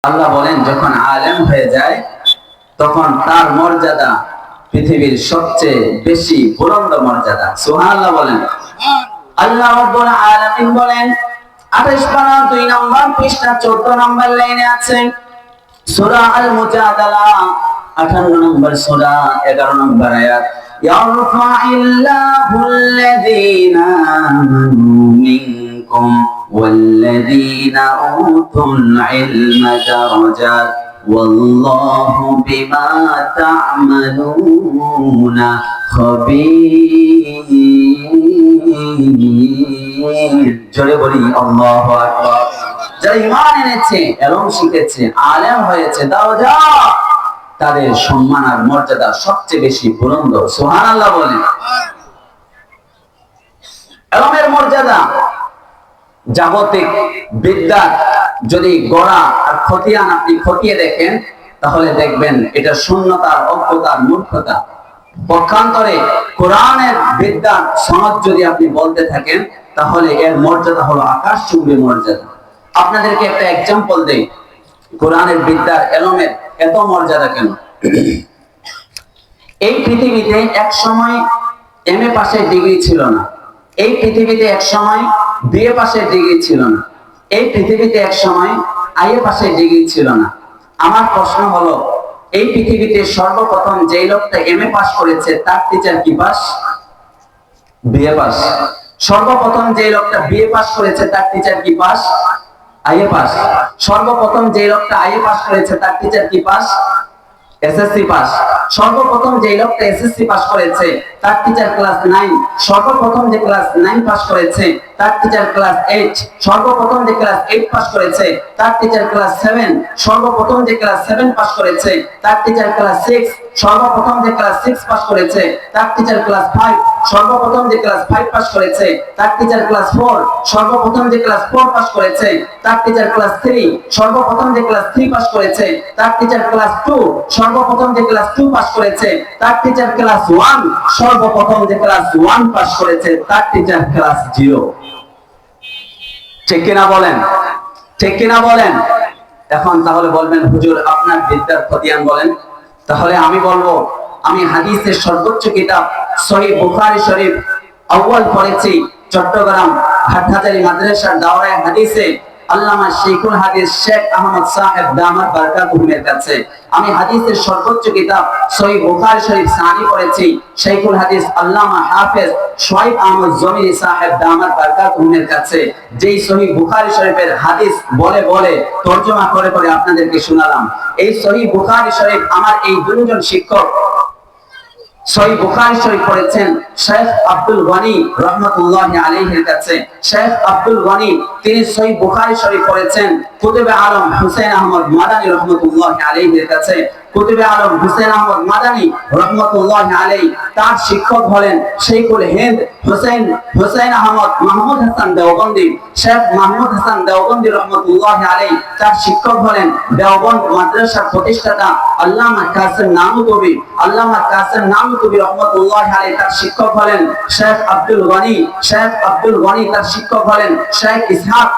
আল্লাহ বলেন যখন আলেম হয়ে যায় তখন তার মর্যাদা পৃথিবীর সবচেয়ে বেশি বুলন্দ মর্যাদা। সুবহানাল্লাহ বলেন। আল্লাহ রাব্বুল আলামিন বলেন 28 পারা 2 নম্বর পৃষ্ঠা 14 নম্বর লাইনে আছে সূরা আল মুজাদালা 58 নম্বর সূরা 11 নম্বর আয়াত ইয়ারফাইল্লাহুল্লাযীনা আমানু মিনকুম ওয়াল্লাযীনা উতুল ইলমা দারাজাত ওয়াল্লাহু বিমা তা'মালুনা খাবীর। জোরে বলি আল্লাহু আকবার। যারা ঈমান এনেছে, ইলম শিখেছে, আলেম হয়েছে, দাওজা তাদের সম্মান আর মর্যাদা সবচেয়ে বেশি বুলন্দ। সুবহানাল্লাহ বলেন। ইলমের মর্যাদা জাগতিক বিদ্যা যদি গড়া আর খতিয়ান আপনি খতিয়ে দেখেন তাহলে দেখবেন এটা শূন্যতার, অজ্ঞতার, মূর্খতা। পক্ষান্তরে কোরআনের বিদ্যার সনদ যদি আপনি বলতে থাকেন তাহলে এর মর্যাদা হলো আকাশ চুম্বী মর্যাদা। আপনাদেরকে একটা এক্সাম্পল দেই, কোরআনের বিদ্যার ইলমের এত মর্যাদা কেন? এই পৃথিবীতে এক সময় এমএ পাশের ডিগ্রি ছিল না, এই পৃথিবীতে এক সময় বিএ পাশের ডিগ্রি ছিল না, এই পৃথিবীতে এক সময় আইএ পাশের ডিগ্রি ছিল না। আমার প্রশ্ন হলো, এই পৃথিবীতে সর্বপ্রথম যেই লোকটা এমএ পাস করেছে তার টিচার কি পাস? BA pass. সর্বপ্রথম যে লোকটা বিএ পাস করেছে তার টিচার কি পাস? IA pass. সর্বপ্রথম যে লোকটা আইএ পাস করেছে তার টিচার কি পাস? SSC pass. সর্বপ্রথম যে লোকটা এসএসসি পাস করেছে তার টিচার ক্লাস 9। সর্বপ্রথম যে ক্লাস 9 পাস করেছে তার টিচার ক্লাস 8। সর্বপ্রথম যে ক্লাস 8 পাস করেছে তার টিচার ক্লাস 7। সর্বপ্রথম যে ক্লাস 7 পাস করেছে তার টিচার ক্লাস 6। সর্বপ্রথম যে ক্লাস 6 পাস করেছে তার টিচার ক্লাস 5। সর্বপ্রথম যে ক্লাস 5 পাস করেছে তার টিচার ক্লাস 4। সর্বপ্রথম যে ক্লাস 4 পাস করেছে তার টিচার ক্লাস 3। সর্বপ্রথম যে ক্লাস 3 পাস করেছে তার টিচার ক্লাস 2। সর্বপ্রথম যে ক্লাস 2 পাস করেছে তার টিচার ক্লাস 1। সর্বপ্রথম যে ক্লাস 1 পাস করেছে তার টিচার ক্লাস 0। ঠিক কিনা বলেন? ঠিক কিনা বলেন? এখন তাহলে বলবেন হুজুর আপনার বিদ্যার খতিয়ান বলেন। তাহলে আমি বলবো, আমি হাদিসের সর্বোচ্চ কিতাব সহিহ বুখারী শরীফ আউয়াল পড়েছি চট্টগ্রাম হাটহাজারী মাদ্রাসার দাওরায়ে হাদিসে আল্লামা শেখুল হাদিস শেখ আহমদ সাহেব দামাত বারকাতুহুমের কাছে। আমি হাদিসের সর্বোচ্চ কিতাব সহিহ বুখারী শরীফ সানি পড়েছি শেখুল হাদিস আল্লামা হাফেজ শোয়েব আহমদ জমিরি সাহেব দামাত বারকাতুহুমের কাছে। যেই সহিহ বুখারী শরীফের হাদিস বলে বলে তরজমা করে করে আপনাদেরকে শোনালাম। এই সহিহ বুখারী শরীফ আমার এই দুইজন শিক্ষক সহিহ বুখারী শরীফ পড়েছেন শেখ আব্দুল গনি রাহমাতুল্লাহি আলাইহির কাছে। শেখ আব্দুল গনি তিনি সহিহ বুখারী শরীফ পড়েছেন কুতুবে আলম হুসাইন আহমদ মাদানী রাহমাতুল্লাহি আলাইহির কাছে। কুতুবে আলম হুসাইন আহমদ মাদানী রাহমাতুল্লাহি আলাইহি তার শিক্ষক হলেন শেখুল হিন্দ হুসাইন আহমদ মাহমুদ হাসান দেওবন্দি। শেখ মাহমুদ হাসান দেওবন্দি রাহমাতুল্লাহি আলাইহি তার শিক্ষক হলেন দেওবন্দ মাদ্রাসার প্রতিষ্ঠাতা আল্লামা কাসেম নানুতুবি। আল্লামা কাসেম নানুতুবি রাহমাতুল্লাহি আলাইহি তার শিক্ষক হলেন শেখ আব্দুল গনি। শেখ আব্দুল গনি তার শিক্ষক হলেন শেখ ইসহাক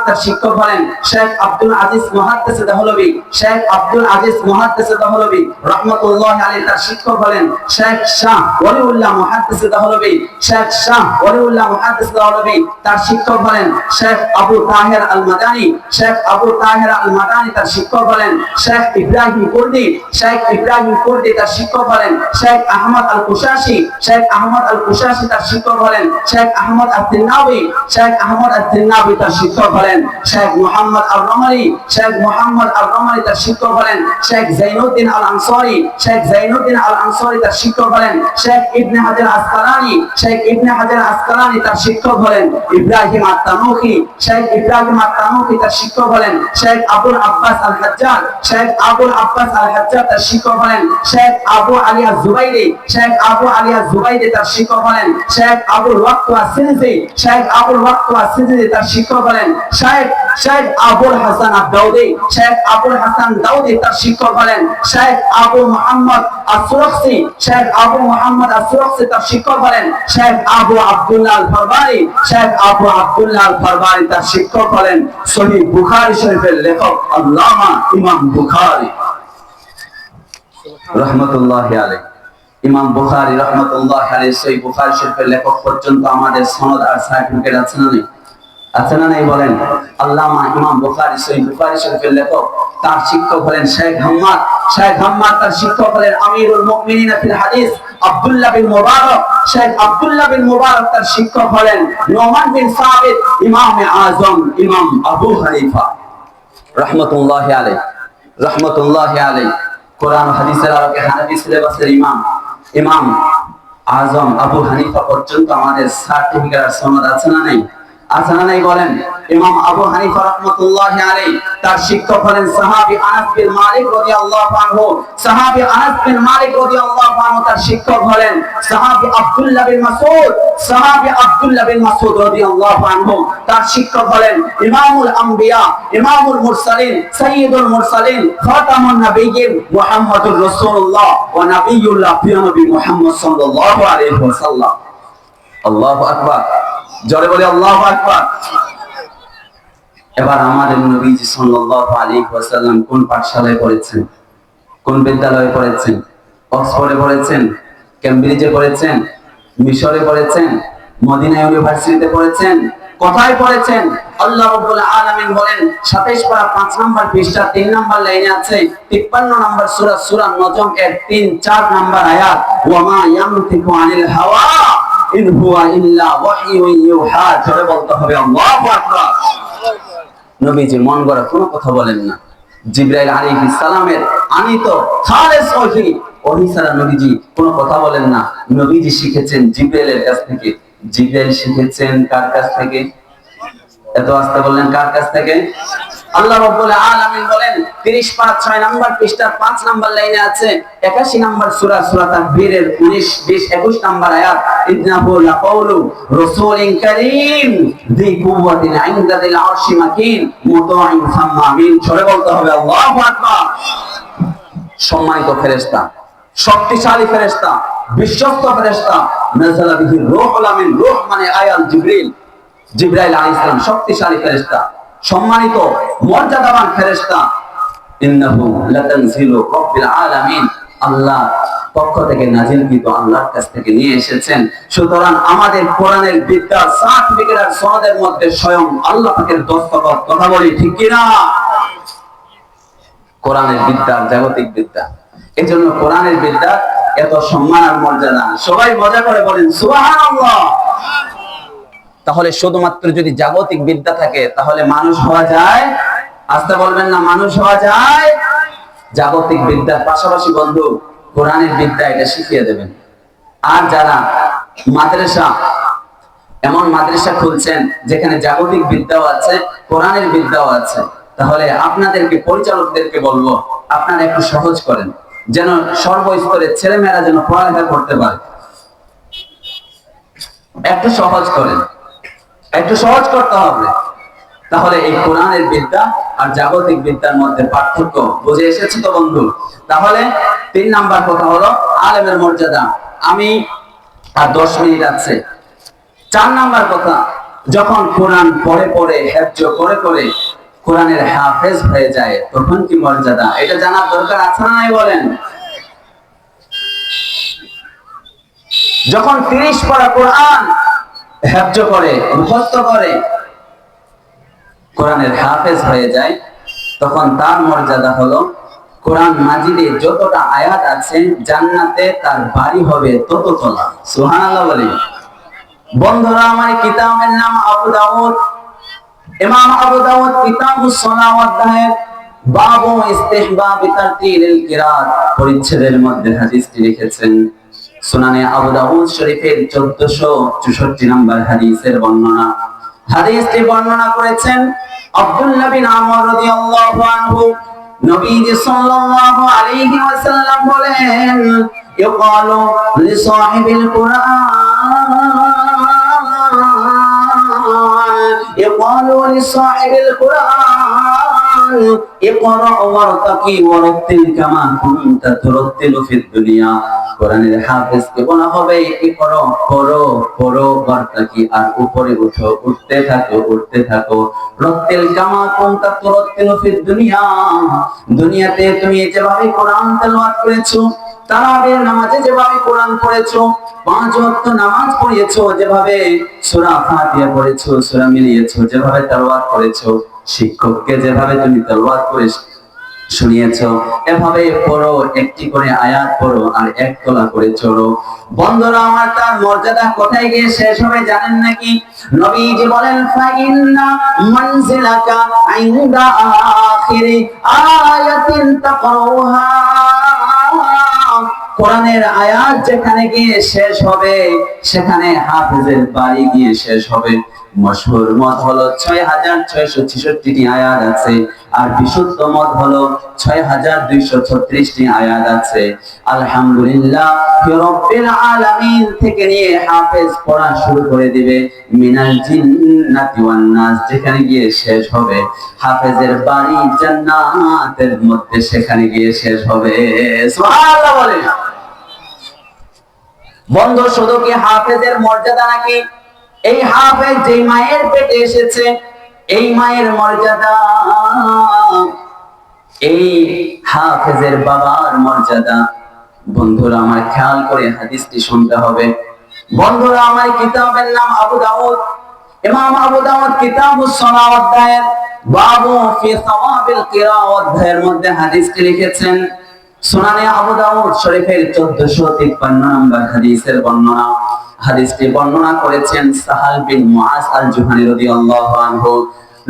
তার শিক্ষক হলেন শেখ আব্দুল আজিজ মুহাদ্দিস দেহলভী। শেখ আব্দুল আজিজ মুহাদ্দিস দেহলভী রাহমাতুল্লাহি আলাইহি তার শিক্ষক হলেন শেখ শাহ ওয়ালিউল্লাহ মুহাদ্দিস দেহলভী। শেখ শাহ ওয়ালিউল্লাহ মুহাদ্দিস দেহলভী তার শিক্ষক হলেন শেখ আবু তাহের আল মাদানী। শেখ আবু তাহের আল মাদানী তার শিক্ষক হলেন শেখ ইব্রাহিম কুর্দি। শেখ ইব্রাহিম কুর্দি তার শিক্ষক হলেন শেখ আহমদ আল কুশাশি। শেখ আহমদ আল কুশাশি তার শিক্ষক হলেন শেখ আহমদ আল তিন্নাবি। শেখ আহমদ আল তিন্নাবি তার শিক্ষক হলেন শেখ মুহাম্মদ আল রমালি। শেখ মুহাম্মদ আল রমালি তার শিক্ষক হলেন শেখ জাইনুদ্দিন আল আনসারী। শেখ জাইনুদ্দিন আল আনসারী তার শিক্ষক হলেন শেখ ইবনে হাজার আসকালানি। শেখ ইবনে হাজার আসকালানি তার শিক্ষক হলেন ইব্রাহিম আত-তানুখী। শেখ ইব্রাহিম আত-তানুখী তার শিক্ষক হলেন শেখ আবুল আব্বাস আল হাজ্জাজ। শেখ আবুল আব্বাস আল হাজ্জাজ তার শিক্ষক হলেন শেখ আবু আলী আজ-জুবাইরি। শেখ আবু আলী আজ-জুবাইরি তার শিক্ষক হলেন শেখ আবুল ওয়াক্ত আস-সিজদি। শেখ আবুল ওয়াক্ত আস-সিজদি তার শিক্ষক হলেন শেখ শেখ আবুল হাসান আদ-দাউদি। শেখ আবুল হাসান দাউদি তার শিক্ষক হলেন শেখ আবু মুহাম্মদ আস-সুরাখসি। শেখ আবু মুহাম্মদ আস-সুরাখসি তার শিক্ষক হলেন শেখ আবু আব্দুল্লাহ আল-ফারবারি। শেখ আবু আব্দুল্লাহ আল-ফারবারি তার শিক্ষক হলেন সহিহ বুখারী শরীফের লেখক আল্লামা ইমাম বুখারী রাহমাতুল্লাহি আলাইহি। ইমাম বুখারী রাহমাতুল্লাহি আলাইহি সহিহ বুখারী শরীফের লেখক পর্যন্ত আমাদের সনদ আর সার্টিফিকেট আছে না নেই? আছে না নাই বলেন? আল্লামা ইমাম বুখারী সহিহ বুখারী শরীফের লেখক, তার শিক্ষক হলেন শেখ হাম্মাদ। শেখ হাম্মাদ তার শিক্ষক হলেন আমিরুল মুমিনিন ফিল হাদিস আব্দুল্লাহ বিন মুবারক। শেখ আব্দুল্লাহ বিন মুবারক তার শিক্ষক হলেন নোমান বিন সাবিত ইমামে আজম ইমাম আবু হানিফা রাহমাতুল্লাহি আলাইহি রাহমাতুল্লাহি আলাইহি। কোরআন ও হাদিসের আলোকে হানাফি সিলেবাসের ইমাম আজম আবু হানিফা পর্যন্ত আমাদের সার্টিফিকেট আর সনদ আছে না নাই? আছে না নাই বলেন? ইমাম আবু হানিফা রাহমাতুল্লাহি আলাইহি তার শিক্ষক হলেন সাহাবী আনাস বিন মালিক রাদিয়াল্লাহু আনহু। সাহাবী আনাস বিন মালিক রাদিয়াল্লাহু আনহু তার শিক্ষক হলেন সাহাবী আব্দুল্লাহ বিন মাসউদ। সাহাবী আব্দুল্লাহ বিন মাসউদ রাদিয়াল্লাহু আনহু তার শিক্ষক হলেন ইমামুল আম্বিয়া, ইমামুল মুরসালিন, সাইয়্যিদুল মুরসালিন, খাতামুন নবিয়্যিন মুহাম্মদুর রাসূলুল্লাহ ওয়া নবিয়্যুল্লাহ প্রিয় নবী মুহাম্মদ সাল্লাল্লাহু আলাইহি ওয়াসাল্লাম। আল্লাহু আকবার, জোরে বলে আল্লাহু আকবার। এবার আমাদের নবীজি সাল্লাল্লাহু আলাইহি ওয়াসাল্লাম কোন পাঠশালায় পড়েছেন? কোন বিদ্যালয়ে পড়েছেন? অক্সফোর্ডে পড়েছেন, কেমব্রিজে পড়েছেন, মিশরে পড়েছেন, মদিনা ইউনিভার্সিটিতে পড়েছেন, কোথায় পড়েছেন? আল্লাহ রাব্বুল আলামিন বলেন 27 পারা 5 নাম্বার পৃষ্ঠা 3 নাম্বার লাইনে আছে 53 নাম্বার সূরা নজম এর 3-4 নাম্বার আয়াত, ওয়া মা ইয়ানতিকু আনিল হাওয়া ইন হুয়া ইল্লা ওয়াহয়ুন ইউহা। জোরে বলতে হবে আল্লাহু আকবার। নবীজির মন গড়া কোনো কথা বলেন না। জিবরাইল আলাইহিস সালামের আনিত খালেস ওহী ছাড়া নবীজি কোনো কথা বলেন না। নবীজি শিখেছেন জিবরাইলের কাছ থেকে। জিবরাইল শিখেছেন কার কাছ থেকে? এত আস্তে বললেন, কার কাছ থেকে? আল্লাহ রাব্বুল আলামিন বলেন 30 পারা 6 নাম্বার পৃষ্ঠা 5 নাম্বার লাইনে আছে 81 নাম্বার সূরা তাকবীরের 19, 20, 21 নাম্বার আয়াত, ইন্নাহু লাকাউলু রাসূলিন কারীম যী কুওয়াতিন ইনদা যিল আরশি মাকিন মুতাইন সাম্মা আমিন। জোরে বলতে হবে আল্লাহু আকবার। সম্মানিত ফেরেশতা, শক্তিশালী ফেরেশতা, বিশ্বস্ত ফেরেশতা, নাযালা বিহি রূহুল আমিন। রূহ মানে আয়াল জিবরিল, জিবরাইল আলাইহিস সালাম শক্তিশালী ফেরেশতা, সম্মানিত মর্যাদাবান ফেরেশতা। ইন্নাহু লাতানজিলু রাব্বিল আলামিন, আল্লাহ পক্ষ থেকে নাজিলকৃত, আল্লাহর কাছ থেকে নিয়ে এসেছেন। সুতরাং আমাদের কোরআনের বিদ্যার সার্টিফিকেট আর সনদের মধ্যে স্বয়ং আল্লাহ পাকের দস্তখত। কথা বলি ঠিক কি না? কোরআনের বিদ্যা জাগতিক বিদ্যা, এজন্য কোরআনের বিদ্যা এত সম্মান আর মর্যাদা। সবাই মজা করে বলেন সুবহানাল্লাহ। তাহলে শুধুমাত্র যদি জাগতিক বিদ্যা থাকে তাহলে মানুষ হওয়া যায়? আস্তে বলবেন না, মানুষ হওয়া যায়? জাগতিক বিদ্যার পাশাপাশি বন্ধু কোরআনের বিদ্যা এটা শিখিয়ে দেবেন। আর যারা মাদ্রাসা, এমন মাদ্রাসা খুলছেন যেখানে জাগতিক বিদ্যাও আছে কোরআনের বিদ্যাও আছে, তাহলে আপনাদেরকে পরিচালকদেরকে বলবো আপনারা একটু সহজ করেন, যেন সর্বস্তরের ছেলেমেয়েরা যেন পড়ালেখা করতে পারে। একটু সহজ করেন, একটু সহজ করতে হবে। তাহলে এই কোরআনের বিদ্যা আর জাগতিক বিদ্যার মধ্যে পার্থক্য বুঝে এসেছে তো বন্ধু? তাহলে 3 নাম্বার কথা হলো আলেমের মর্যাদা। আমি আর 10 মিনিট আছে। 4 নাম্বার কথা, যখন কোরআন পড়ে পড়ে হেফজ করে করে কোরআনের হাফেজ হয়ে যায় তখন কি মর্যাদা, এটা জানার দরকার আছে না নাই বলেন? যখন 30 পারা কোরআন হেফজ করে, মুখস্থ করে, কোরআনের হাফেজ হয়ে যায়, তখন তার মর্যাদা হলো কোরআন মাজিদে যতটা আয়াত আছে জান্নাতে তার বাড়ি হবে তত তলা। সুবহানাল্লাহ বলি। বন্ধুরা আমার, কিতাবের নাম আবু দাউদ। ইমাম আবু দাউদ কিতাবুস সালাওয়াত অধ্যায়ের বাবু ইস্তিহবাব তারতিলিল কিরাত পরিচ্ছেদের মধ্যে হাদিসটি লিখেছেন। সুনানে আবু দাউদ শরীফের 1464 নম্বর হাদিসের বর্ণনা। হাদিসটি বর্ণনা করেছেন আব্দুল্লাহ বিন আমর রাদিয়াল্লাহু আনহু। নবীজি সাল্লাল্লাহু আলাইহি ওয়াসাল্লাম বলেন, ইউকালু লিসাহিবিল কুরআন ইকালু লিসাহিবিল কুরআন ইকরা ওয়ারতাকি ওয়ারাত্তিল কামা কুনতা তুরাত্তিলু ফিদ দুনিয়া। কোরআনের হাফেজকে বলা হবে ইকরা, পড়ো পড়ো, ওয়ারতাকি আর উপরে উঠো, উঠতে থাকো উঠতে থাকো, রাত্তিল কামা কুনতা তুরাত্তিলু ফিদ দুনিয়া। দুনিয়াতে তুমি যেভাবে কোরআন তেলাওয়াত করেছো, তারাবির নামাজে যেভাবে কোরআন পড়েছো, 5 ওয়াক্ত নামাজ পড়িয়েছো, যেভাবে সূরা ফাতিহা পড়েছো, সূরা মিলিয়েছো, যেভাবে তেলাওয়াত করেছো, শিক্ষককে যেভাবে তুমি তেলাওয়াত করে শুনিয়েছো, এভাবে পড়ো, একটি করে আয়াত পড়ো আর এক তলা করে চলো। বন্ধুরা আমার, তার মর্যাদা কোথায় গিয়ে শেষ হবে জানেন নাকি? নবীজি বলেন ফাইন্না মানজিলাকা ইনদা আখিরি আয়াতিন তাকরাউহা। কোরআনের আয়াত যেখানে গিয়ে শেষ হবে, সেখানে হাফেজের বাড়ি গিয়ে শেষ হবে। মশহুর মত হলো 6666টি আয়াত আছে, আর বিশুদ্ধ মত হলো 6236টি আয়াত আছে। আলহামদুলিল্লাহ রাব্বিল আলামিন থেকে নিয়ে হাফেজ পড়া শুরু করে দিবে মিনাল জিন্নাতি ওয়ান নাস, যেখানে গিয়ে শেষ হবে হাফেজের বাড়ি জান্নাতের মধ্যে, সেখানে গিয়ে শেষ হবে। সুবহানাল্লাহ বলে। বন্ধু, শুধু কি হাফেজের মর্যাদা নাকি? এই হাফেজ যে মায়ের পেটে এসেছে, এই মায়ের মর্যাদা, এই হাফেজের বাবার মর্যাদা। বন্ধুরা আমার, খেয়াল করে হাদিসটি শুনতে হবে। বন্ধুরা আমার, কিতাবের নাম আবু দাউদ। ইমাম আবু দাউদ কিতাবুস সালাহ অধ্যায়ের বাবু ফি সাওয়াবিল কিরাআহ অধ্যায়ের মধ্যে হাদিসটি লিখেছেন। সুনানে আবু দাউদ শরীফের 1453 নম্বর হাদিসের বর্ণনা। হাদিসটি বর্ণনা করেছেন সাহাল বিন মুআজ আল জুহানী রাদিয়াল্লাহু আনহু।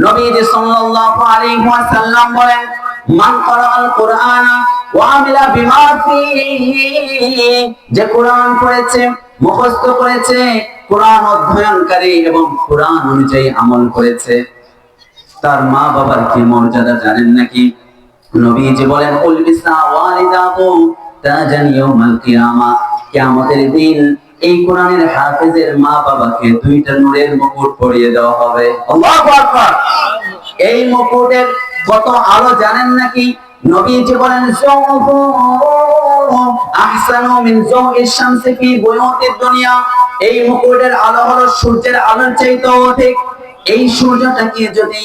নবীজি সাল্লাল্লাহু আলাইহি ওয়াসাল্লাম বলেন, মান ক্বারাআল কুরআনা ওয়া আমিলা বিমা ফিহি, যে কোরআন পড়েছে, মুখস্থ করেছে, কোরআন অধ্যয়নকারী এবং কোরআন অনুযায়ী আমল করেছে, তার মা বাবার কি মর্যাদা জানেন নাকি? নবীজি বলেন, কুল বিসা ওয়ালিদাতু তাজান ইয়াউমাল কিয়ামা, কিয়ামতের দিন এই কোরআনের হাফেজের মা বাবাকে 2টা নূরের মুকুট পরিয়ে দেওয়া হবে। আল্লাহু আকবার। এই মুকুটের কত আলো জানেন নাকি? নবীজি বলেন, যাওহু আহসানু মিন যাওইশ শামসি ফি বুয়ুতিদ দুনিয়া, এই মুকুটের আলো হলো সূর্যের আলোর চাইতেও অধিক। এই সূর্যটাকে যদি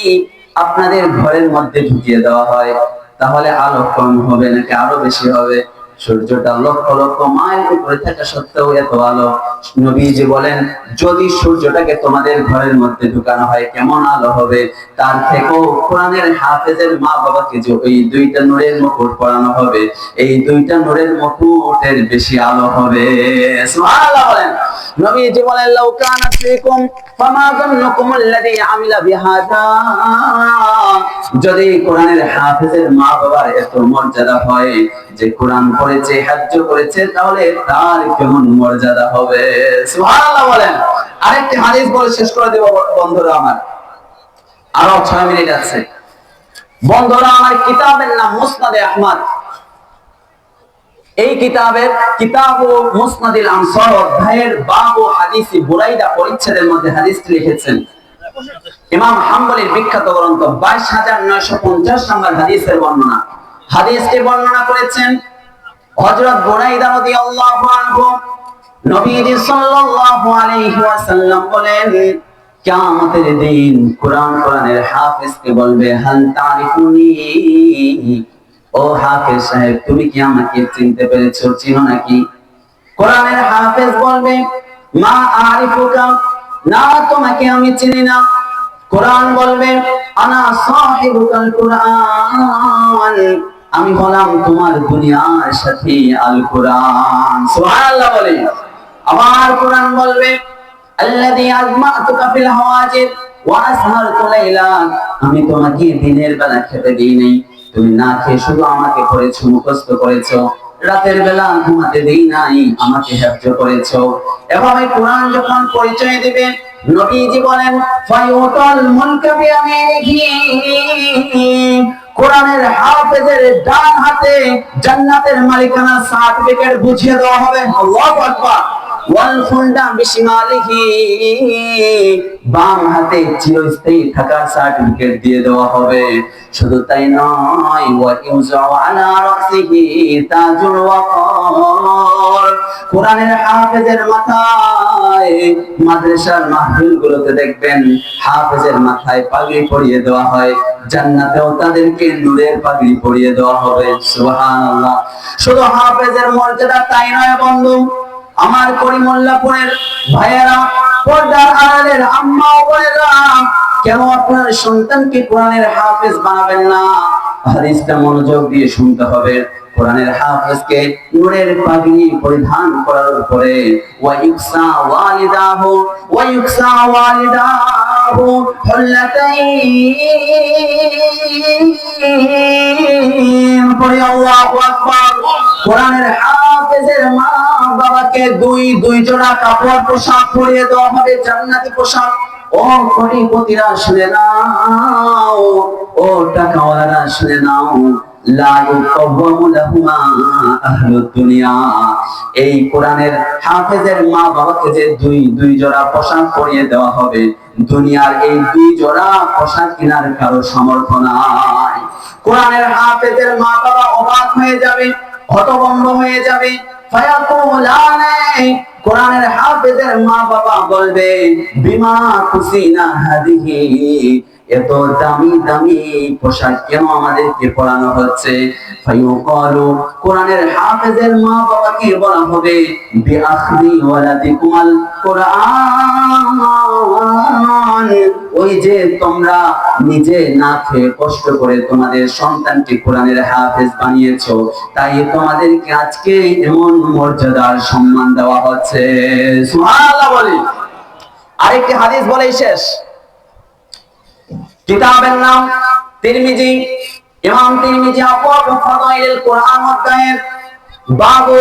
আপনাদের ঘরের মধ্যে ঢুকিয়ে দেওয়া হয়, তাহলে আলো কম হবে নাকি আরো বেশি হবে? সূর্যটা লক্ষ লক্ষ মাইল উপরে থাকা সত্ত্বেও এত আলো। নবীজি বলেন, যদি সূর্যটাকে তোমাদের ঘরের মধ্যে ঢুকানো হয় কেমন আলো হবে? তার থেকেও কোরআনের হাফেজের মা বাবাকে যে ওই 2টা নূরের মুকুট পরানো হবে, এই 2টা নূরের মুকুটের বেশি আলো হবে। সুবহানাল্লাহ বলেন। নবীজি বলেন, লাউ কানা ফীকুম ফামা যান্নুকুম আল্লাযী আমিলা বিহাযা, যদি কোরআনের হাফেজের মা বাবার এত মর্যাদা হয় যে কোরআন পড়েছে, হজ্জ করেছে, তাহলে তার কেমন মর্যাদা হবে? সুবহানাল্লাহ বলেন। আরেকটি হাদিস বলে শেষ করে দেব বন্ধুরা আমার, আরো 6 মিনিট আছে। বন্ধুরা আমার, কিতাবের নাম মুসনাদে আহমদ। এই কিতাবের কিতাবু মুসনাদিল আনসার অধ্যায়ের বাবু হাদিসি বুরাইদা পরিচ্ছেদের মধ্যে হাদিসটি লিখেছেন ইমাম হাম্বলির বিখ্যাত গ্রন্থ 22950 নম্বর হাদিসের বর্ণনা। হাদিসটি বর্ণনা করেছেন হযরত বুরাইদা রাদিয়াল্লাহু আনহু। নবীজি সাল্লাল্লাহু আলাইহি ওয়াসাল্লাম বলেন, কিয়ামতের দিন কোরআনের হাফেজকে বলবে, হাল তারিফুনি, ও হাফেজ সাহেব, তুমি কি আমাকে চিনতে পেরেছো, চিনো নাকি? কোরআনের হাফেজ বলবে, মা আরিফুকা, না তোমাকে আমি চিনি না। কোরআন বলবে, আনা সাহিবুকাল কুরআন, আমি হলাম তোমার দুনিয়ার সাথী আল কুরআন। সুবহানাল্লাহ বলে। আবার কোরআন বলবে, আল্লাযী আজমাতুকা ফিল হাওয়াজির ওয়া আসহারতু লাইলাক, আমি তোমাকে দিনের বেলা খেতে দিই নাই, তুমি না খেয়ে শুধু আমাকে পড়েছো, মুখস্থ করেছো, রাতের বেলা ঘুমাতে দেই নাই, আমাকে হেফজ করেছো। এভাবে কোরআন যখন পরিচয় দিবে, নবীজি বলেন, ফায়ুতাল মুলকা বিয়ামিনিহি, কোরআনের হাফেজের ডান হাতে জান্নাতের মালিকানার সার্টিফিকেট বুঝিয়ে দেওয়া হবে। আল্লাহু আকবার। ওয়াল খুলদা বিশিমালিহি, বাম হাতে চিরস্থায়ী থাকার সার্টিফিকেট দিয়ে দেওয়া হবে। শুধু তাই নয়, ওয়া ইউজাউ আলা রাসিহি তাজুল ওয়াকার, কোরআনের হাফেজের মাথায় মাদ্রাসার মাহফিলগুলোতে দেখবেন হাফেজের মাথায় পাগড়ি পরিয়ে দেওয়া হয়। জান্নাতেও তাদেরকে নূরের পাগড়ি পরিয়ে দেওয়া হবে। সুবহানাল্লাহ। শুধু হাফেজের মর্যাদা তাই নয় বন্ধু, আমার করিমুল্লাহপুরের ভাইয়েরা, পর্দার আড়ালের আম্মা ও বোনেরা, কেন আপনার সন্তানকে কোরআনের হাফেজ বানাবেন না? হাদিসটা মনোযোগ দিয়ে শুনতে হবে। কোরআনের হাফেজকে নূরের পাগড়ি পরিধান করার উপরে ওয়া ইউকসা ওয়ালিদাহু হুল্লাতাইন, পড়ি আল্লাহু আকবার। কোরআনের হাফেজের মা বাবাকে দুই জোড়া কাপড় পোশাক পরিয়ে দেওয়া হবে, জান্নাতি পোশাক। ও কোটিপতিরা শুনে নাও, ও টাকাওয়ালারা শুনে নাও, লা ইউকাওয়ামু লাহুমা আহলুদ দুনিয়া, এই কোরআনের হাফেজের মা বাবাকে যে দুই জোড়া পোশাক পরিয়ে দেওয়া হবে, দুনিয়ার এই দুই জোড়া পোশাক কেনার কারো সামর্থ্য নাই। কোরআনের হাফেজের মা বাবা অবাক হয়ে যাবে, হতভম্ব হয়ে যাবে। কোরআনের হাফেজের মা বাবা বলবে, বিমা কুসিনা হাদিহি, এত দামি দামি পোশাক কেন আমাদেরকে পরানো হচ্ছে? ফায়ুকালু, কোরআনের হাফেজের মা বাবাকে বলা হবে, বিআখরি ওয়ালাদিকুমাল কোরআন, ওই যে তোমরা নিজে না খেয়ে কষ্ট করে তোমাদের সন্তানকে কোরআনের হাফেজ বানিয়েছো, তাই তোমাদেরকে আজকে এমন মর্যাদার সম্মান দেওয়া হচ্ছে। সুবহানাল্লাহ বলি। আরেকটি হাদিস বলেই শেষ। কিতাবের নাম তিরমিজি, ইমাম তিরমিজি আবওয়াব ফাদাইলুল কোরআন অধ্যায়ের বাবু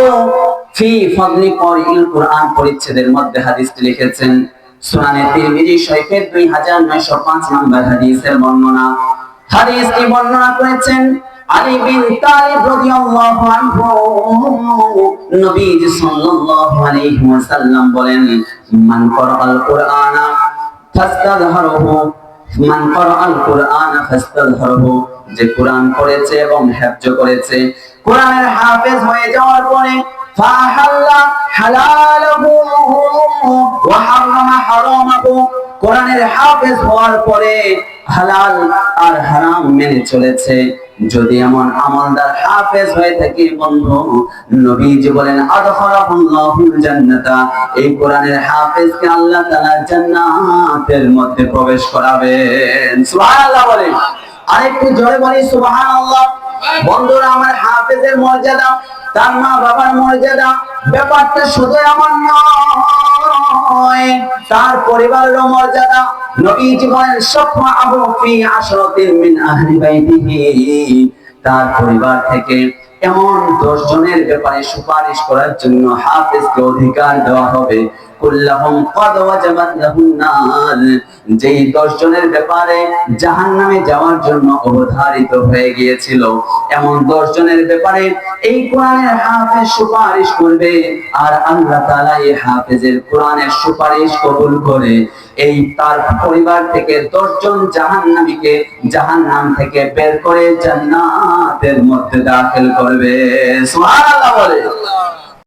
ফি ফাদলি ক্বারিল কোরআন পরিচ্ছেদের মধ্যে হাদিসটি লিখেছেন। সুনানে তিরমিজি শরীফের 2905 নম্বর হাদিসের বর্ণনা। হাদিসটি বর্ণনা করেছেন আলী বিন তালিব রাদিয়াল্লাহু আনহু। নবীজি সাল্লাল্লাহু আলাইহি ওয়াসাল্লাম বলেন, মান ক্বারাআল কোরআনা ফাস্তাযহারহু, মান ক্বারাআল কোরআনা ফাস্তাযহারহু, যে কোরআন পড়েছে এবং হেফজ করেছে, কোরআনের হাফেজ হয়ে যাওয়ার পরে ফাহাল্লা হালালাহু ওয়া হারামা হারামাহু, কোরআনের হাফেজ হওয়ার পরে হালাল আর হারাম মেনে চলেছে, যদি এমন আমলদার হাফেজ হয়ে থাকে বন্ধু, নবীজি বলেন আদখালাহুল্লাহুল জান্নাতা, এই কোরআনের হাফেজকে আল্লাহ তাআলা জান্নাতের মধ্যে প্রবেশ করাবেন। সুবহানাল্লাহ বলেন। আরেকটু জোরে বলি সুবহানাল্লাহ। বন্ধুরা, আমার হাফেজের মর্যাদা, তার মা বাবার মর্যাদা, ব্যাপারটা শুধু এমন নয়, তার পরিবারেরও মর্যাদা। নবীজি বলেন শাফাআহু ফি আশরাতিন মিন আহলি বাইতিহি, তার পরিবার থেকে এমন 10 জনের ব্যাপারে সুপারিশ করার জন্য হাফেজকে অধিকার দেওয়া হবে। কুল্লাহুম ক্বাদ ওয়াজাবাত লাহুন নার, যেই 10 জনের ব্যাপারে জাহান্নামে যাওয়ার জন্য অবধারিত হয়ে গিয়েছিল, এমন 10 জনের ব্যাপারে এই কোরআনের হাফেজ সুপারিশ করবে, আর আল্লাহ তাআলা এই হাফেজের কোরআনের সুপারিশ কবুল করে এই তার পরিবার থেকে 10 জন জাহান্নামীকে জাহান্নাম থেকে বের করে জান্নাতের মধ্যে দাখিল করবে। সুবহানাল্লাহ বলে।